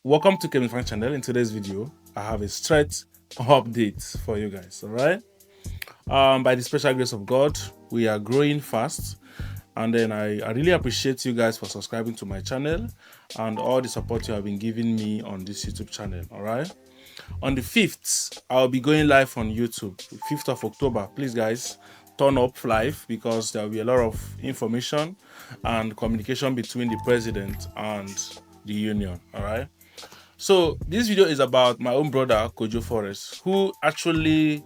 Welcome to Kevin Frank channel. In today's video, I have a straight update for you guys. All right. By the special grace of God, we are growing fast, and then I really appreciate you guys for subscribing to my channel and all the support you have been giving me on this YouTube channel. All right. On the 5th, I'll be going live on YouTube. 5th of October. Please, guys, turn up live because there will be a lot of information and communication between the president and the union. All right. So this video is about my own brother Kojo Forex, who actually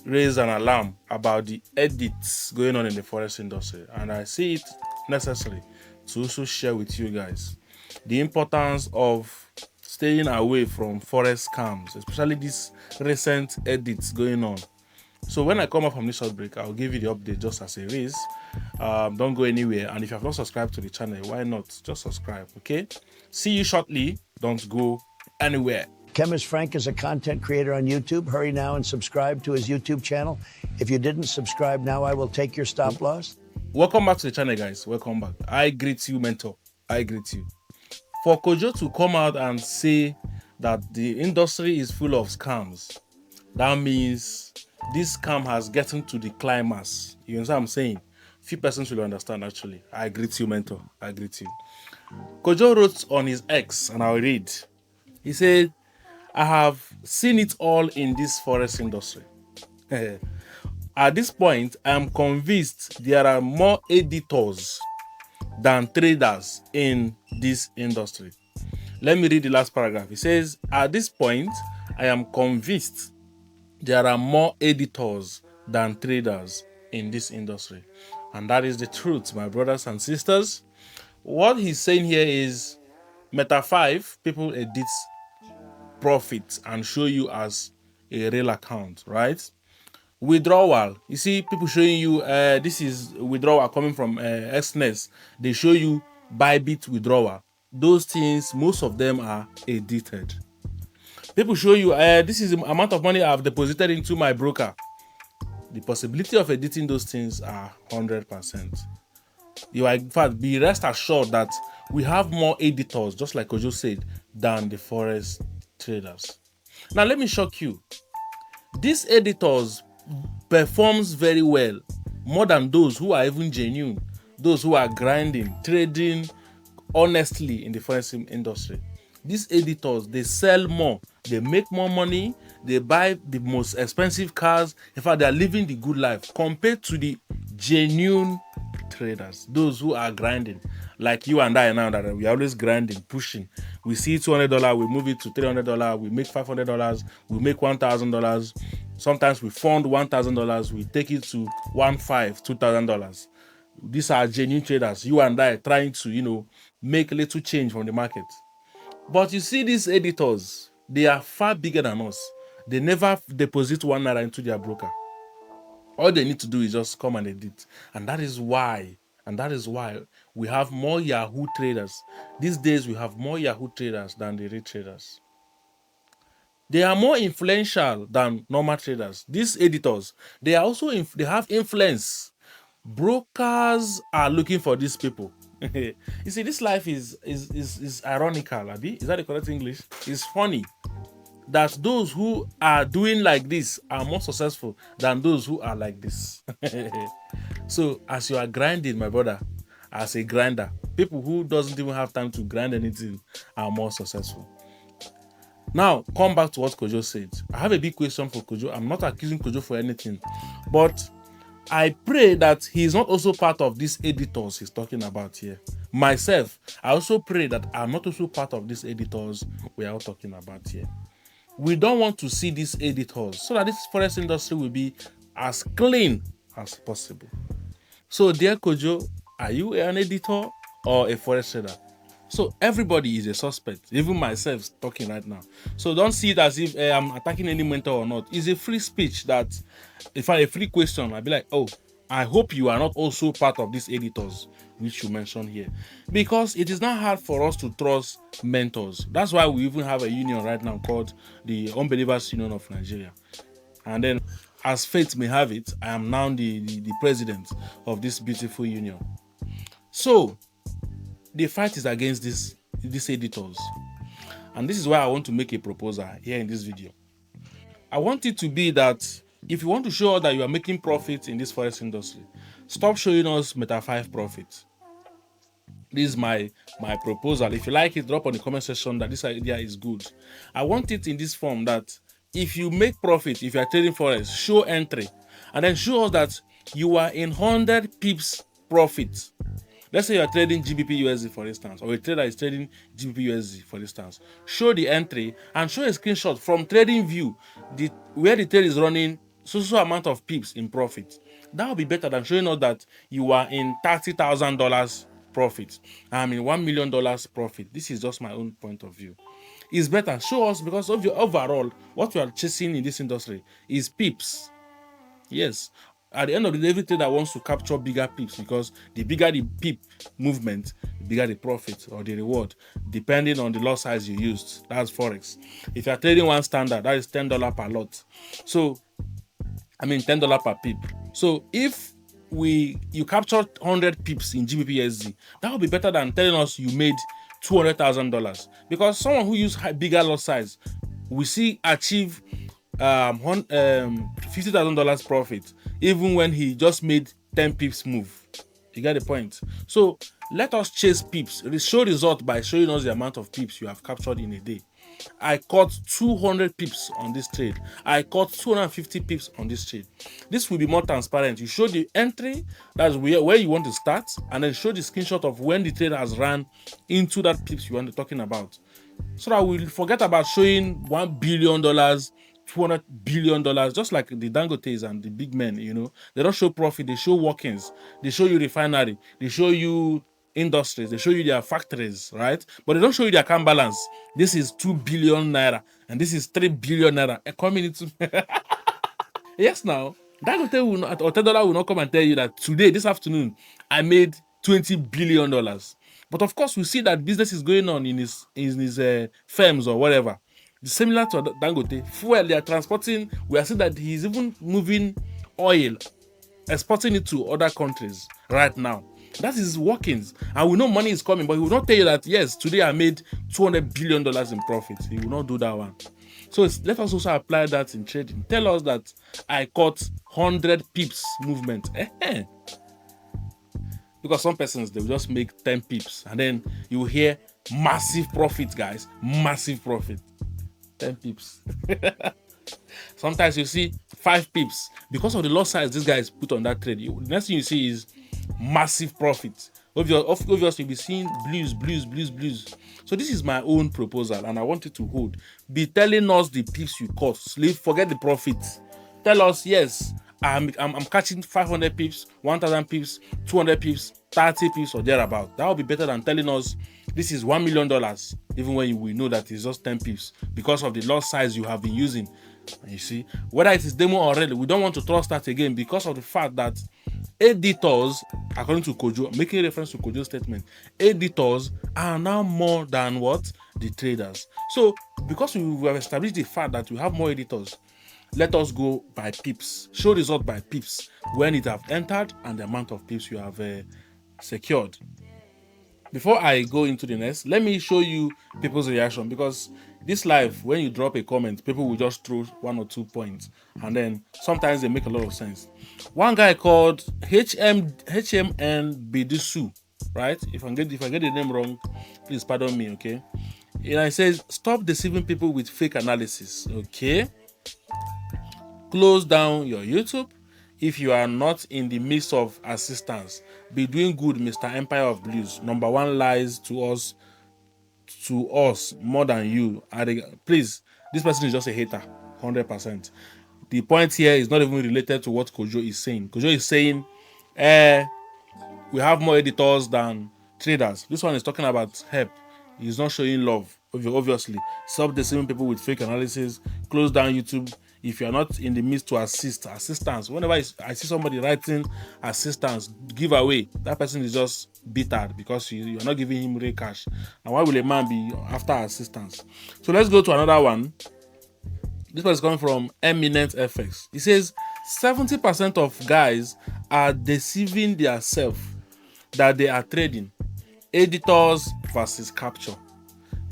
raised an alarm about the edits going on in the forex industry, and I see it necessary to also share with you guys the importance of staying away from forex scams, especially these recent edits going on. So when I come up from this short break, I'll give you the update just as it is. Don't go anywhere, and if you have not subscribed to the channel, why not just subscribe? Okay, see you shortly. Don't go anywhere. Chemist Frank is a content creator on YouTube. Hurry now and subscribe to his YouTube channel. If you didn't subscribe now, I will take your stop loss. Welcome back to the channel, guys. Welcome back. I greet you, mentor. I greet you. For Kojo to come out and say that the industry is full of scams, that means this scam has gotten to the climax. You understand what I'm saying? Few persons will understand, actually. I greet you, mentor. I greet you. Kojo wrote on his X, and I'll read. He said, I have seen it all in this forex industry. At this point, I am convinced there are more editors than traders in this industry. Let me read the last paragraph. He says, at this point, I am convinced there are more editors than traders in this industry. And that is the truth, my brothers and sisters. What he's saying here is Meta 5, people edit profit and show you as a real account, right? Withdrawal, you see people showing you this is withdrawal coming from XNES. They show you Bybit withdrawal. Those things, most of them are edited. People show you this is the amount of money I've deposited into my broker. The possibility of editing those things are 100%. You are, in fact, be rest assured that we have more editors, just like Kojo said, than the forex traders. Now let me shock you. These editors performs very well, more than those who are even genuine, those who are grinding, trading honestly in the forex industry. These editors, they sell more, they make more money, they buy the most expensive cars. In fact, they are living the good life compared to the genuine traders, those who are grinding, like you and I now, that we are always grinding, pushing. We see $200, we move it to $300, we make $500, we make $1,000. Sometimes we fund $1,000, we take it to $2,000. These are genuine traders. You and I trying to, make little change from the market. But you see these editors, they are far bigger than us. They never deposit $1 into their broker. All they need to do is just come and edit. And that is why we have more Yahoo traders. These days we have more Yahoo traders than the real traders. They are more influential than normal traders. These editors, they are also they have influence. Brokers are looking for these people. You see, this life is ironical, Abi. Is that the correct English? It's funny that those who are doing like this are more successful than those who are like this. So as you are grinding, my brother, as a grinder, people who doesn't even have time to grind anything are more successful. Now, come back to what Kojo said. I have a big question for Kojo. I'm not accusing Kojo for anything, but I pray that he is not also part of these editors he's talking about here. Myself, I also pray that I'm not also part of these editors we are all talking about here. We don't want to see these editors, so that this forex industry will be as clean as possible. So, dear Kojo, are you an editor or a forex trader? So everybody is a suspect, even myself talking right now. So don't see it as if I'm attacking any mentor or not. It's a free speech that, if I a free question, I'll be like, oh, I hope you are not also part of these editors which you mentioned here. Because it is not hard for us to trust mentors. That's why we even have a union right now called the Unbelievers Union of Nigeria. And then, as fate may have it, I am now the president of this beautiful union. So the fight is against these editors. And this is why I want to make a proposal here in this video. I want it to be that if you want to show that you are making profit in this forex industry, stop showing us Meta 5 profit. This is my proposal. If you like it, drop on the comment section that this idea is good. I want it in this form that if you make profit, if you are trading forex, show entry, and then show us that you are in 100 pips profit. Let's say you are trading GBP USD, for instance, or a trader is trading GBP USD, for instance. Show the entry and show a screenshot from trading view where the trade is running so amount of pips in profit. That will be better than showing us that you are in $30,000 profit. I'm in $1 million profit. This is just my own point of view. It's better. Show us, because of your overall, what you are chasing in this industry is pips. Yes. At the end of the day, every trader wants to capture bigger pips, because the bigger the pip movement, the bigger the profit or the reward, depending on the lot size you used. That's forex. If you are trading one standard, that is $10 per lot. So, I mean $10 per pip. So if you captured 100 pips in GBPSD, that would be better than telling us you made $200,000, because someone who uses bigger lot size will see achieve $50,000 profit even when he just made 10 pips move. You get the point? So let us chase pips. Show result by showing us the amount of pips you have captured in a day. I caught 200 pips on this trade. I caught 250 pips on this trade. This will be more transparent. You show the entry, that's where you want to start, and then show the screenshot of when the trade has run into that pips you want to talking about. So that we'll forget about showing $1 billion, $200 billion, just like the Dangotes and the big men, you know. They don't show profit, they show workings, they show you refinery, they show you industries, they show you their factories, right? But they don't show you their account balance. This is 2 billion naira and this is 3 billion naira coming into yes, now Dangote will not, or $10 will not come and tell you that today, this afternoon, I made $20 billion. But of course, we see that business is going on in his firms or whatever. Similar to Dangote, fuel they are transporting, we are seeing that he's even moving oil, exporting it to other countries right now. That is workings, and we know money is coming, but he will not tell you that yes, today I made $200 billion in profit. He will not do that one. So let us also apply that in trading. Tell us that I caught 100 pips movement. Because some persons, they will just make 10 pips, and then you will hear massive profit, guys. Massive profit. 10 pips. Sometimes you see 5 pips. Because of the lot size this guy is put on that trade, the next thing you see is massive profit. Obviously, you'll be seeing blues. So this is my own proposal, and I want it to hold. Be telling us the pips you caught. Forget the profit. Tell us, yes, I'm catching 500 pips, 1,000 pips, 200 pips, 30 pips, or thereabout. That will be better than telling us this is $1 million, even when we know that it's just 10 pips because of the lot size you have been using. And you see, whether it is demo or real, we don't want to trust that again because of the fact that editors, according to Kojo, making reference to Kojo's statement, editors are now more than what? The traders. So because we have established the fact that we have more editors, let us go by pips. Show result by pips when it have entered and the amount of pips you have secured. Before I go into the next, let me show you people's reaction, because this live, when you drop a comment, people will just throw 1 or 2 points, and then sometimes they make a lot of sense. One guy called HMN Bidisu, right? If I get the name wrong, please pardon me, okay? And it says, stop deceiving people with fake analysis, okay? Close down your YouTube. If you are not in the midst of assistance, be doing good, Mr. Empire of Blues. Number one lies to us more than you. Please, this person is just a hater, 100%. The point here is not even related to what Kojo is saying. Kojo is saying, we have more editors than traders. This one is talking about help. He's not showing love, obviously. Stop deceiving people with fake analysis. Close down YouTube. If you are not in the midst to assistance, whenever I see somebody writing assistance, giveaway, that person is just bitter because you are not giving him real cash. And why will a man be after assistance? So let's go to another one. This one is coming from Eminent FX. He says 70% of guys are deceiving themselves that they are trading. Editors versus capture.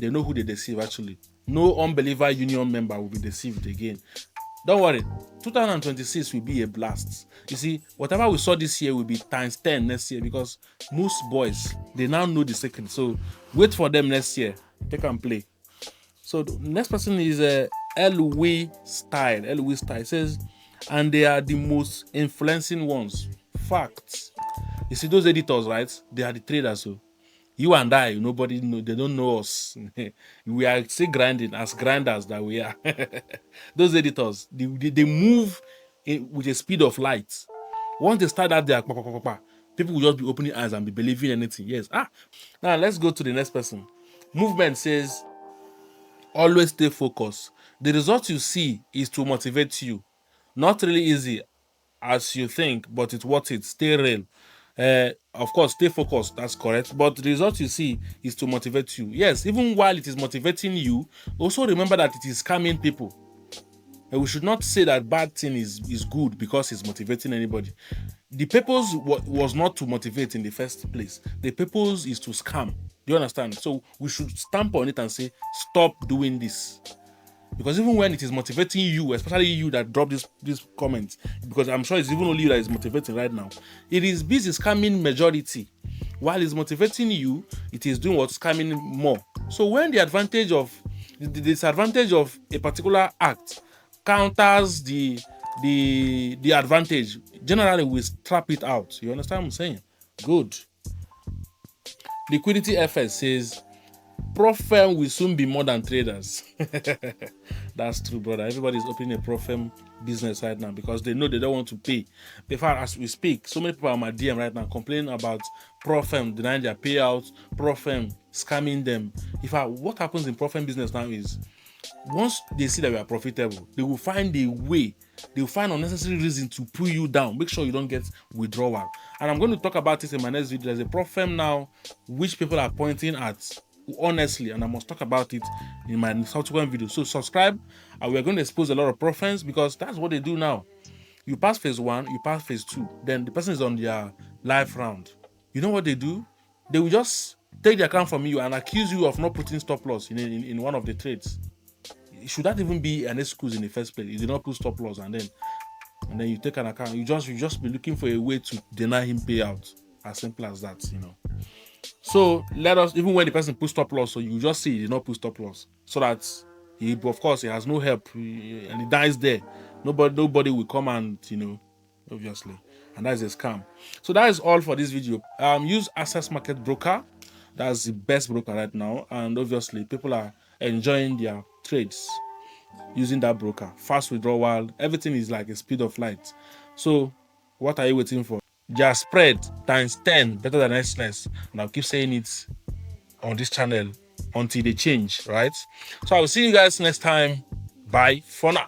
they know who they deceive actually. No unbeliever union member will be deceived again. Don't worry, 2026 will be a blast. You see, whatever we saw this year will be times 10 next year, because most boys, they now know the secret. So wait for them next year. They can play. So the next person is LW Style. LW Style says, and they are the most influencing ones. Facts. You see, those editors, right? They are the traders. So you and I, nobody know, they don't know us. We are still grinding as grinders that we are. Those editors, they move with the speed of light. Once they start out there, people will just be opening eyes and be believing anything. Yes. Now let's go to the next person. Movement says, always stay focused. The result you see is to motivate you. Not really easy as you think, but it's worth it. Stay real. Of course, stay focused. That's correct. But the result you see is to motivate you. Yes, even while it is motivating you, also remember that it is scamming people. And we should not say that bad thing is good because it's motivating anybody. The purpose was not to motivate in the first place. The purpose is to scam. Do you understand? So we should stamp on it and say, stop doing this. Because even when it is motivating you, especially you that drop this comment, because I'm sure it's even only you that is motivating right now, it is busy scamming majority. While it's motivating you, it is doing what's scamming more. So when the disadvantage of a particular act counters the advantage, generally we strap it out. You understand what I'm saying? Good. Liquidity FS says, prop firm will soon be more than traders. That's true, brother. Everybody's opening a prop firm business right now because they know they don't want to pay. In fact, as we speak, so many people are on my DM right now complaining about prop firm denying their payouts, prop firm scamming them. In fact, what happens in prop firm business now is, once they see that you are profitable, they will find a way. They will find unnecessary reason to pull you down. Make sure you don't get withdrawal. And I'm going to talk about this in my next video. There's a prop firm now which people are pointing at, honestly, and I must talk about it in my subsequent video. So subscribe, and we're going to expose a lot of prop firms because that's what they do now. You pass phase 1, you pass phase 2, then the person is on their live round. You know what they do? They will just take the account from you and accuse you of not putting stop loss in one of the trades. Should that even be an excuse in the first place? You did not put stop loss, and then you take an account. You just be looking for a way to deny him payout. As simple as that, you know. So let us, even when the person puts stop loss, so you just see he did not put stop loss, so that he, of course, he has no help, and he dies there. Nobody will come and, you know, obviously, and that is a scam. So that is all for this video. Use Access Market Broker. That's the best broker right now, and obviously people are enjoying their trades using that broker. Fast withdrawal, everything is like a speed of light. So what are you waiting for? Their spread times 10 better than SLS, and I'll keep saying it on this channel until they change, right? So I will see you guys next time. Bye for now.